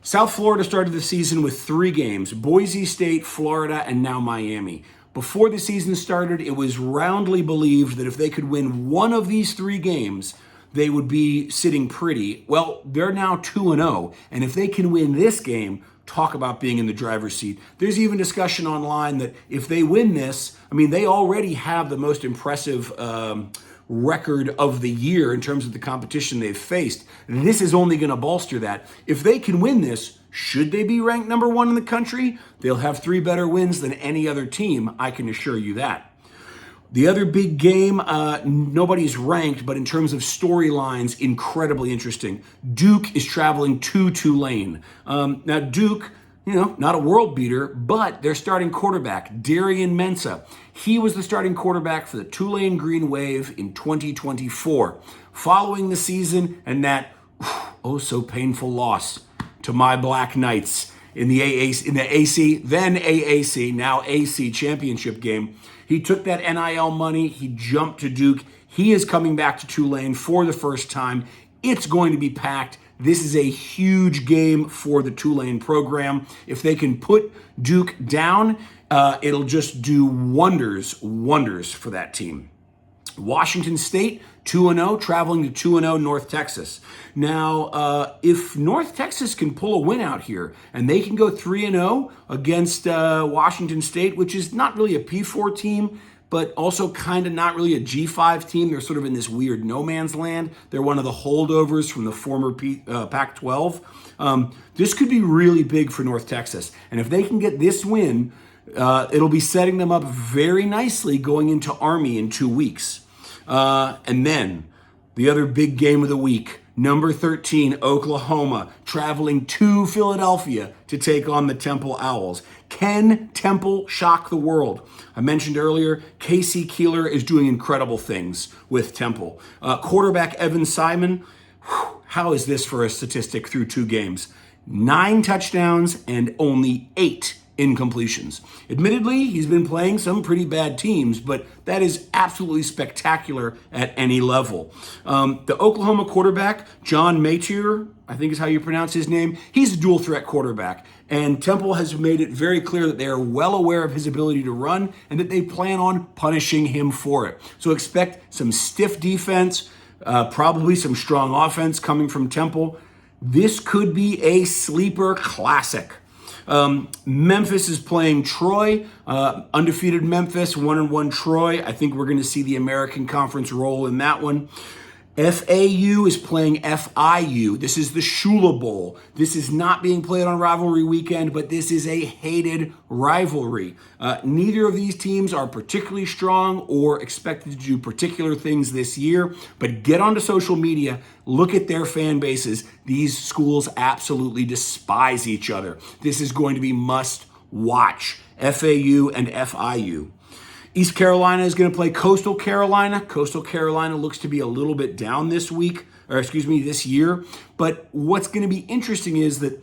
[SPEAKER 7] South Florida started the season with 3 games: Boise State, Florida, and now Miami. Before the season started, it was roundly believed that if they could win one of these 3 games, they would be sitting pretty. Well, they're now 2-0, and if they can win this game, talk about being in the driver's seat. There's even discussion online that if they win this, they already have the most impressive record of the year in terms of the competition they've faced. This is only going to bolster that. If they can win this, should they be ranked number 1 in the country? They'll have 3 better wins than any other team, I can assure you that. The other big game, nobody's ranked, but in terms of storylines, incredibly interesting. Duke is traveling to Tulane. Now, Duke, not a world beater, but their starting quarterback, Darian Mensah, he was the starting quarterback for the Tulane Green Wave in 2024. Following the season and that, so painful loss to my Black Knights, in the AC, then AAC, now AC championship game. He took that NIL money. He jumped to Duke. He is coming back to Tulane for the first time. It's going to be packed. This is a huge game for the Tulane program. If they can put Duke down, it'll just do wonders for that team. Washington State, 2-0, traveling to 2-0 North Texas. Now, if North Texas can pull a win out here and they can go 3-0 against Washington State, which is not really a P4 team, but also kind of not really a G5 team. They're sort of in this weird no man's land. They're one of the holdovers from the former Pac-12. This could be really big for North Texas. And if they can get this win, it'll be setting them up very nicely going into Army in 2 weeks. And then the other big game of the week, number 13, Oklahoma, traveling to Philadelphia to take on the Temple Owls. Can Temple shock the world? I mentioned earlier, Casey Keeler is doing incredible things with Temple. Quarterback Evan Simon, how is this for a statistic through 2 games? 9 touchdowns and only 8 incompletions. Admittedly, he's been playing some pretty bad teams, but that is absolutely spectacular at any level. The Oklahoma quarterback, John Matier, I think is how you pronounce his name, he's a dual threat quarterback. And Temple has made it very clear that they are well aware of his ability to run and that they plan on punishing him for it. So expect some stiff defense, probably some strong offense coming from Temple. This could be a sleeper classic. Memphis is playing Troy, undefeated Memphis, 1-1 Troy. I think we're going to see the American Conference roll in that one. FAU is playing FIU. This is the Shula Bowl. This is not being played on rivalry weekend, but this is a hated rivalry. Neither of these teams are particularly strong or expected to do particular things this year, but get onto social media, look at their fan bases. These schools absolutely despise each other. This is going to be must watch. FAU and FIU. East Carolina is going to play Coastal Carolina. Coastal Carolina looks to be a little bit down this year. But what's going to be interesting is that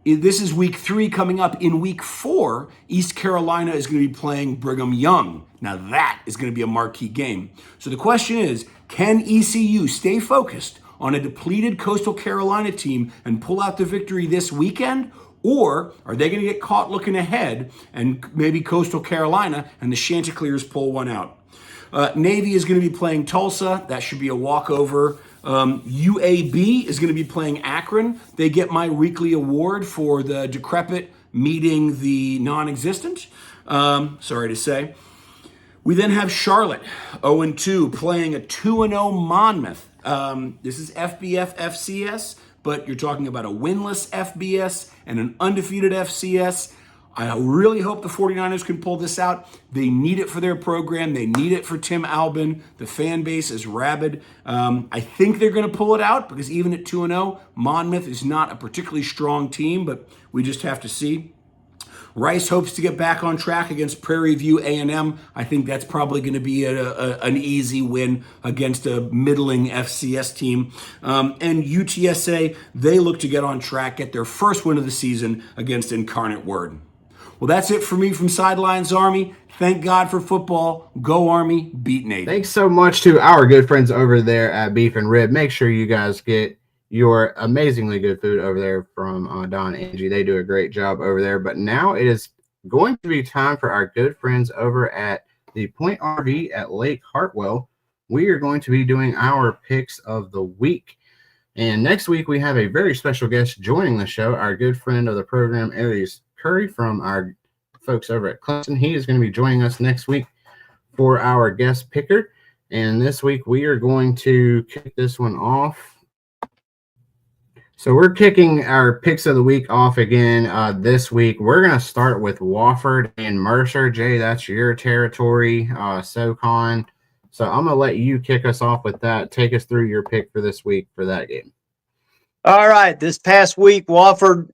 [SPEAKER 7] this is week 3 coming up. In week 4, East Carolina is going to be playing Brigham Young. Now that is going to be a marquee game. So the question is, can ECU stay focused on a depleted Coastal Carolina team and pull out the victory this weekend? Or are they going to get caught looking ahead and maybe Coastal Carolina and the Chanticleers pull one out? Navy is going to be playing Tulsa. That should be a walkover. UAB is going to be playing Akron. They get my weekly award for the decrepit meeting the non-existent. Sorry to say. We then have Charlotte, 0-2, playing a 2-0 Monmouth. This is FBF FCS. But you're talking about a winless FBS and an undefeated FCS. I really hope the 49ers can pull this out. They need it for their program. They need it for Tim Albin. The fan base is rabid. I think they're going to pull it out because even at 2-0, Monmouth is not a particularly strong team, but we just have to see. Rice hopes to get back on track against Prairie View A&M. I think that's probably going to be an easy win against a middling FCS team. And UTSA, they look to get on track, get their first win of the season against Incarnate Word. Well, that's it for me from Sidelines Army. Thank God for football. Go Army, beat Navy.
[SPEAKER 2] Thanks so much to our good friends over there at Beef and Rib. Make sure you guys get your amazingly good food over there from Don and Angie. They do a great job over there. But now it is going to be time for our good friends over at the Point RV at Lake Hartwell. We are going to be doing our picks of the week. And next week, we have a very special guest joining the show, our good friend of the program, Aries Curry from our folks over at Clemson. He is going to be joining us next week for our guest picker. And this week, we are going to kick this one off. So we're kicking our picks of the week off again this week. We're going to start with Wofford and Mercer. Jay, that's your territory, SoCon. So I'm going to let you kick us off with that. Take us through your pick for this week for that game.
[SPEAKER 1] All right. This past week, Wofford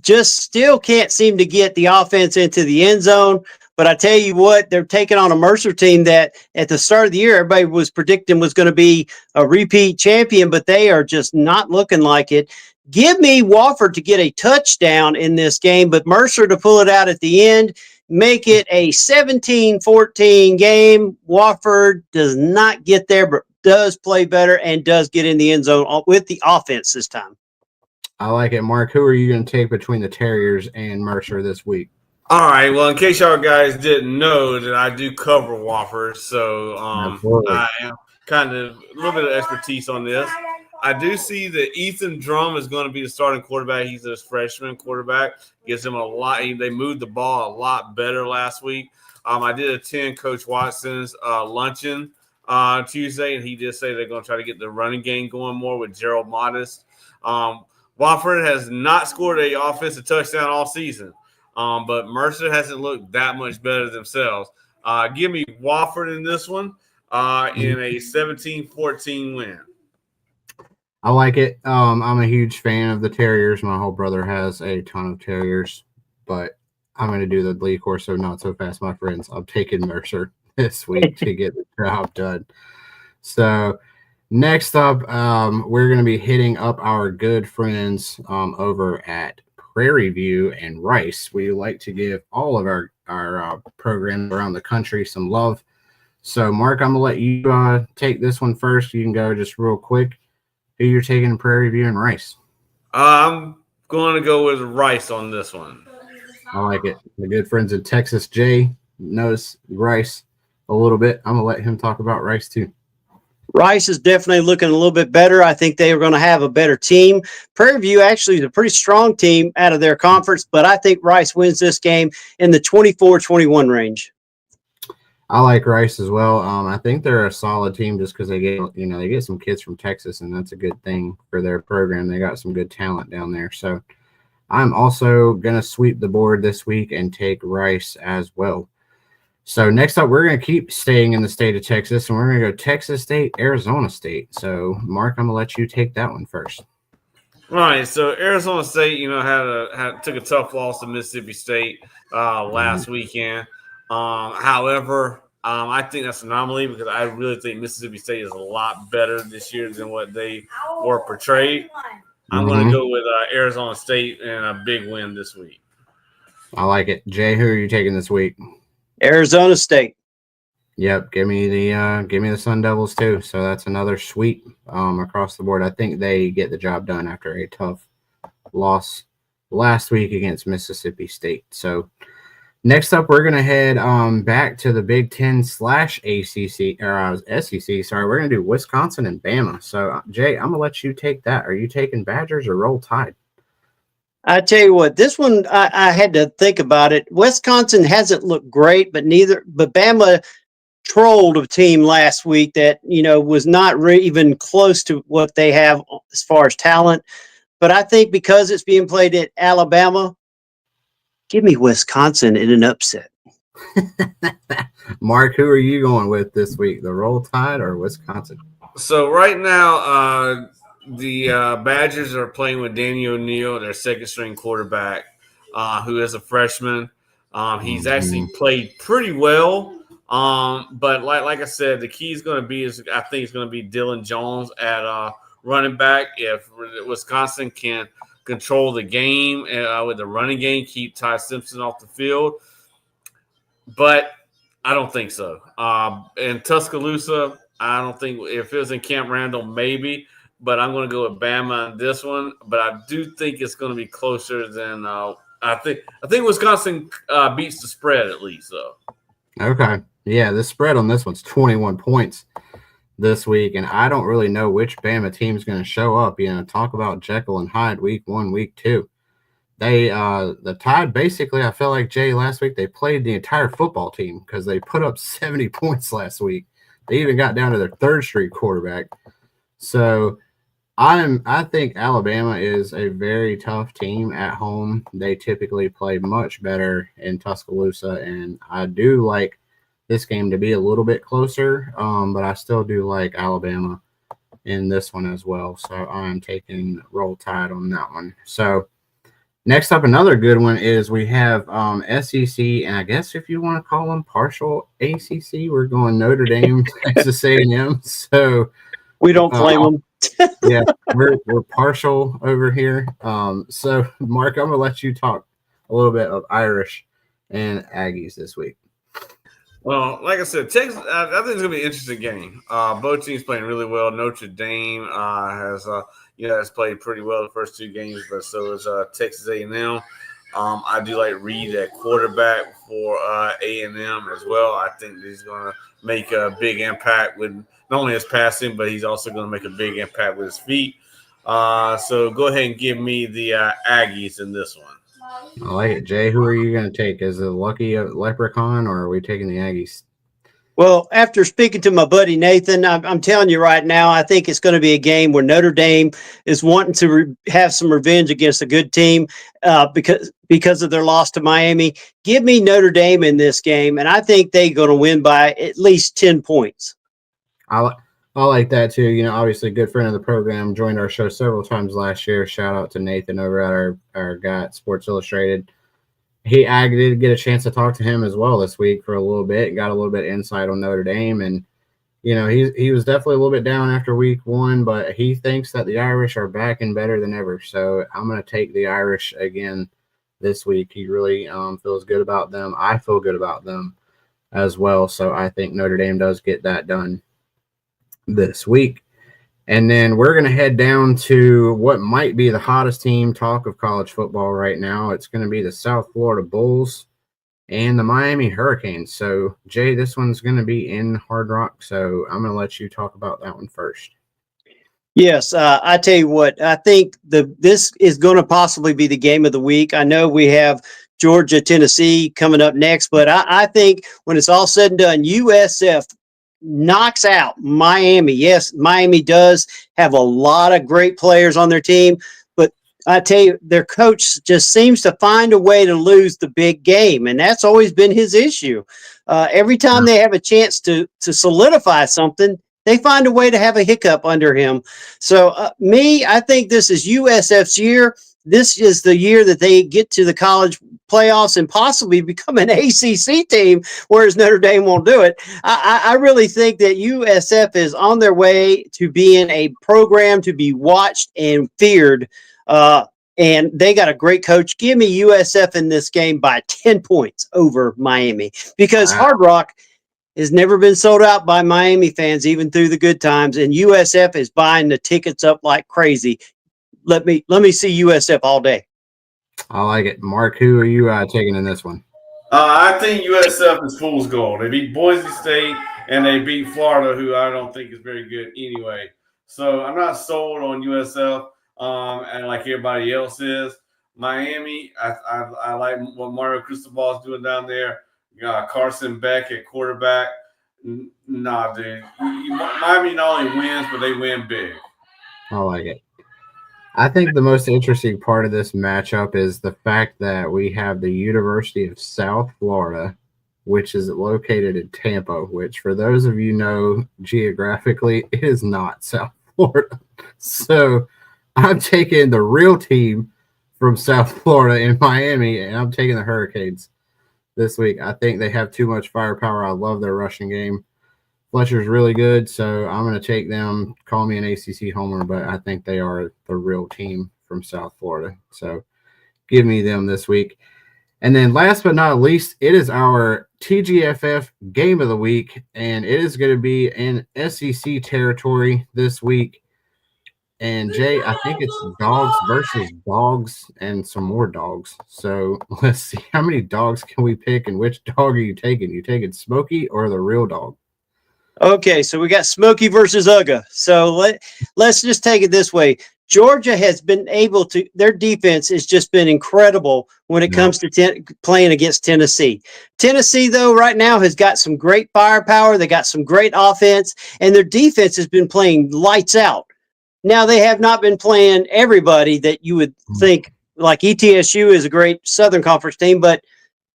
[SPEAKER 1] just still can't seem to get the offense into the end zone. But I tell you what, they're taking on a Mercer team that at the start of the year, everybody was predicting was going to be a repeat champion, but they are just not looking like it. Give me Wofford to get a touchdown in this game, but Mercer to pull it out at the end, make it a 17-14 game. Wofford does not get there, but does play better and does get in the end zone with the offense this time.
[SPEAKER 2] I like it. Mark, who are you going to take between the Terriers and Mercer this week?
[SPEAKER 3] All right. Well, in case y'all guys didn't know that I do cover Wofford, so I am kind of a little bit of expertise on this. I do see that Ethan Drum is going to be the starting quarterback. He's a freshman quarterback. Gives him a lot. They moved the ball a lot better last week. I did attend Coach Watson's luncheon Tuesday, and he did say they're going to try to get the running game going more with Gerald Modest. Wofford has not scored an offensive touchdown all season, but Mercer hasn't looked that much better themselves. Give me Wofford in this one in a 17-14 win.
[SPEAKER 2] I like it. I'm a huge fan of the Terriers. My whole brother has a ton of Terriers, but I'm going to do the Lee Corso not so fast, my friends. I'm taking Mercer this week to get the job done. So next up, we're going to be hitting up our good friends over at Prairie View and Rice. We like to give all of our programs around the country some love. So, Mark, I'm going to let you take this one first. You can go just real quick. Who you're taking Prairie View and Rice?
[SPEAKER 3] I'm going to go with Rice on this one.
[SPEAKER 2] I like it. The good friends in Texas, Jay, knows Rice a little bit. I'm going to let him talk about Rice too.
[SPEAKER 1] Rice is definitely looking a little bit better. I think they are going to have a better team. Prairie View actually is a pretty strong team out of their conference, but I think Rice wins this game in the 24-21 range.
[SPEAKER 2] I like Rice as well. I think they're a solid team just because they get some kids from Texas, and that's a good thing for their program. They got some good talent down there. So I'm also going to sweep the board this week and take Rice as well. So next up, we're going to keep staying in the state of Texas, and we're going to go Texas State, Arizona State. So, Mark, I'm going to let you take that one first.
[SPEAKER 3] All right. So Arizona State, took a tough loss to Mississippi State last weekend. However, I think that's an anomaly because I really think Mississippi State is a lot better this year than what they were portrayed. I'm going to go with Arizona State and a big win this week.
[SPEAKER 2] I like it. Jay, who are you taking this week?
[SPEAKER 1] Arizona State.
[SPEAKER 2] Yep, give me the Sun Devils too. So that's another sweep across the board. I think they get the job done after a tough loss last week against Mississippi State. So next up, we're gonna head back to the Big Ten/ACC or SEC. Sorry, we're gonna do Wisconsin and Bama. So Jay, I'm gonna let you take that. Are you taking Badgers or Roll Tide?
[SPEAKER 1] I tell you what, this one I had to think about it. Wisconsin hasn't looked great, but Bama trolled a team last week that was not even close to what they have as far as talent. But I think because it's being played at Alabama, give me Wisconsin in an upset.
[SPEAKER 2] Mark, who are you going with this week? The Roll Tide or Wisconsin?
[SPEAKER 3] So right now, the Badgers are playing with Danny O'Neal, their second-string quarterback, who is a freshman. He's actually played pretty well, but like I said, the key is going to be I think it's going to be Dylan Jones at running back. If Wisconsin can control the game with the running game, keep Ty Simpson off the field, but I don't think so. In Tuscaloosa, I don't think if it was in Camp Randall, maybe. But I'm going to go with Bama on this one. But I do think it's going to be closer than I think Wisconsin beats the spread at least, though.
[SPEAKER 2] Okay. Yeah, the spread on this one's 21 points this week, and I don't really know which Bama team is going to show up. Talk about Jekyll and Hyde week 1, week 2. They the Tide basically, I felt like Jay last week, they played the entire football team because they put up 70 points last week. They even got down to their third-string quarterback. So I think Alabama is a very tough team at home. They typically play much better in Tuscaloosa, and I do like this game to be a little bit closer, but I still do like Alabama in this one as well. So I'm taking Roll Tide on that one. So next up, another good one is we have SEC, and I guess if you want to call them partial ACC, we're going Notre Dame, Texas A&M. So
[SPEAKER 1] we don't claim them.
[SPEAKER 2] Yeah, we're partial over here. So Mark, I'm gonna let you talk a little bit of Irish and Aggies this week.
[SPEAKER 3] Well, like I said, Texas. I think it's gonna be an interesting game. Both teams playing really well. Notre Dame has played pretty well the first two games, but so is Texas A&M. I do like Reed at quarterback for A&M as well. I think he's going to make a big impact with not only his passing, but he's also going to make a big impact with his feet. So go ahead and give me the Aggies in this one.
[SPEAKER 2] I like it. Jay, who are you going to take? Is it Lucky Leprechaun, or are we taking the Aggies?
[SPEAKER 1] Well, after speaking to my buddy Nathan, I'm telling you right now, I think it's going to be a game where Notre Dame is wanting to have some revenge against a good team because of their loss to Miami. Give me Notre Dame in this game, and I think they're going to win by at least 10 points.
[SPEAKER 2] I like that too. You know, obviously, a good friend of the program, joined our show several times last year. Shout out to Nathan over at our guy at Sports Illustrated. I did get a chance to talk to him as well this week for a little bit, got a little bit of insight on Notre Dame. And, you know, he was definitely a little bit down after week one, but he thinks that the Irish are back and better than ever. So I'm going to take the Irish again this week. He really feels good about them. I feel good about them as well. So I think Notre Dame does get that done this week. And then we're going to head down to what might be the hottest team talk of college football right now. It's going to be the South Florida Bulls and the Miami Hurricanes. So, Jay, this one's going to be in Hard Rock. So I'm going to let you talk about that one first.
[SPEAKER 1] Yes, I tell you what, I think this is going to possibly be the game of the week. I know we have Georgia, Tennessee coming up next, but I think when it's all said and done, USF knocks out Miami. Yes, Miami does have a lot of great players on their team, but I tell you, their coach just seems to find a way to lose the big game, and that's always been his issue. Every time they have a chance to solidify something, they find a way to have a hiccup under him. So I think this is USF's year. This is the year that they get to the college playoffs and possibly become an ACC team, whereas Notre Dame won't do it. I really think that USF is on their way to being a program to be watched and feared. And they got a great coach. Give me USF in this game by 10 points over Miami, because Hard Rock has never been sold out by Miami fans, even through the good times. And USF is buying the tickets up like crazy. Let me see USF all day.
[SPEAKER 2] I like it. Mark, who are you taking in this one?
[SPEAKER 3] I think USF is fool's gold. They beat Boise State and they beat Florida, who I don't think is very good anyway. So I'm not sold on USF, and like everybody else is. Miami, I like what Mario Cristobal is doing down there. Carson Beck at quarterback. Nah, dude. Miami not only wins, but they win big.
[SPEAKER 2] I like it. I think the most interesting part of this matchup is the fact that we have the University of South Florida, which is located in Tampa, which for those of you know geographically, it is not South Florida. So I'm taking the real team from South Florida in Miami, and I'm taking the Hurricanes this week. I think they have too much firepower. I love their rushing game. Fletcher's really good, so I'm going to take them. Call me an ACC homer, but I think they are the real team from South Florida. So give me them this week. And then last but not least, it is our TGFF game of the week, and it is going to be in SEC territory this week. And Jay, I think it's dogs versus dogs and some more dogs. So let's see, how many dogs can we pick, and which dog are you taking? You taking Smokey or the real dog?
[SPEAKER 1] Okay, so we got Smokey versus Uga. So let's just take it this way. Georgia has been able to – their defense has just been incredible when it comes to playing against Tennessee. Tennessee, though, right now has got some great firepower. They got some great offense, and their defense has been playing lights out. Now, they have not been playing everybody that you would think – like ETSU is a great Southern Conference team, but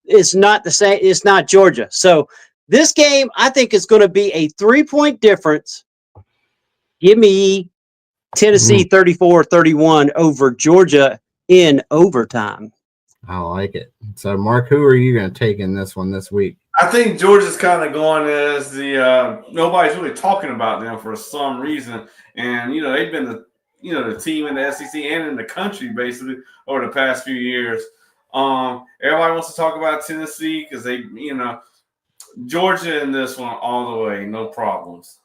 [SPEAKER 1] it's not the same. It's not Georgia. So – this game, I think, is going to be a 3-point difference. Give me Tennessee 34-31 over Georgia in overtime.
[SPEAKER 2] I like it. So, Mark, who are you going to take in this one this week?
[SPEAKER 3] I think Georgia's kind of going as the nobody's really talking about them for some reason, and they've been the team in the SEC and in the country basically over the past few years. Everybody wants to talk about Tennessee because Georgia in this one all the way, no problems.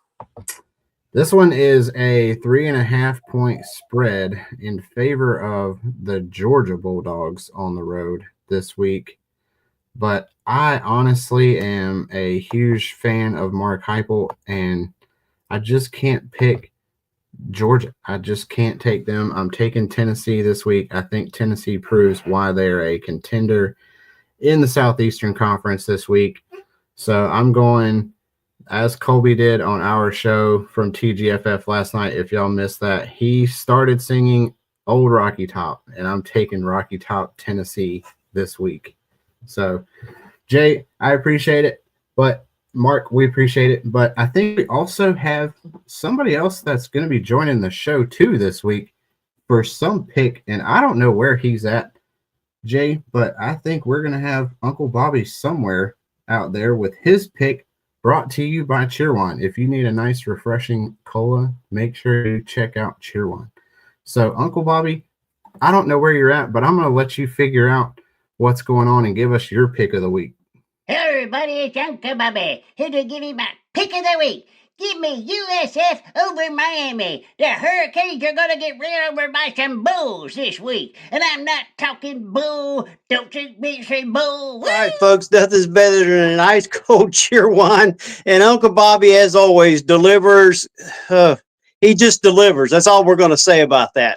[SPEAKER 2] This one is a 3.5-point spread in favor of the Georgia Bulldogs on the road this week. But I honestly am a huge fan of Mark Heupel, and I just can't pick Georgia. I just can't take them. I'm taking Tennessee this week. I think Tennessee proves why they're a contender in the Southeastern Conference this week. So I'm going, as Colby did on our show from TGFF last night. If y'all missed that, he started singing Old Rocky Top, and I'm taking Rocky Top, Tennessee this week. So, Jay, I appreciate it, but Mark, we appreciate it. But I think we also have somebody else that's going to be joining the show too this week for some pick, and I don't know where he's at, Jay, but I think we're going to have Uncle Bobby somewhere out there with his pick, brought to you by Cheerwine. If you need a nice, refreshing cola, make sure you check out Cheerwine. So, Uncle Bobby, I don't know where you're at, but I'm going to let you figure out what's going on and give us your pick of the week.
[SPEAKER 5] Hello, everybody. It's Uncle Bobby here to give you my pick of the week. Give me USF over Miami. The Hurricanes are going to get ran over by some bulls this week. And I'm not talking bull. Don't just be say bull. Woo!
[SPEAKER 1] All right, folks, nothing's better than an ice cold Cheerwine. And Uncle Bobby, as always, delivers. He just delivers. That's all we're going to say about that.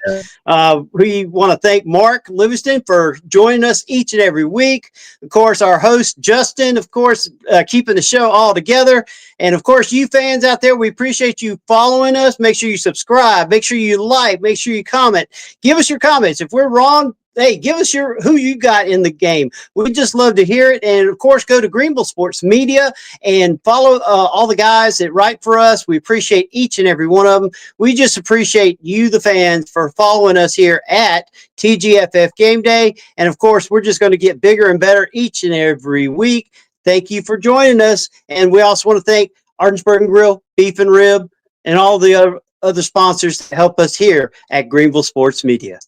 [SPEAKER 1] We want to thank Mark Livingston for joining us each and every week. Of course, our host, Justin, of course, keeping the show all together. And, of course, you fans out there, we appreciate you following us. Make sure you subscribe. Make sure you like. Make sure you comment. Give us your comments. If we're wrong, hey, give us who you got in the game. We just love to hear it. And, of course, go to Greenville Sports Media and follow all the guys that write for us. We appreciate each and every one of them. We just appreciate you, the fans, for following us here at TGFF Game Day. And, of course, we're just going to get bigger and better each and every week. Thank you for joining us. And we also want to thank Ardensburg and Grill, Beef and Rib, and all the other sponsors that help us here at Greenville Sports Media.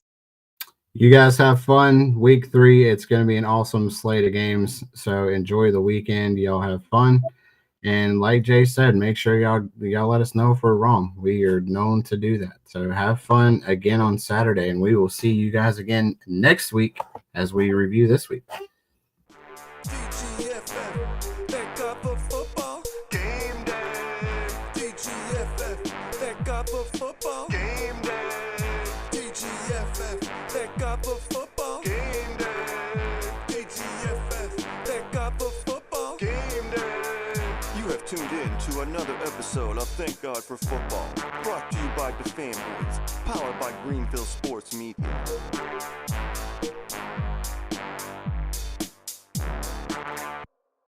[SPEAKER 2] You guys have fun. Week 3, it's going to be an awesome slate of games. So enjoy the weekend. Y'all have fun. And like Jay said, make sure y'all let us know if we're wrong. We are known to do that. So have fun again on Saturday, and we will see you guys again next week as we review this week.
[SPEAKER 8] TGFF, back up for football. Game day. TGFF, back up for football. Game day. TGFF, back up for football. Game day. TGFF, back up for football. Game day. You have tuned in to another episode of Thank God for Football, brought to you by the Fanboys, powered by Greenville Sports Media.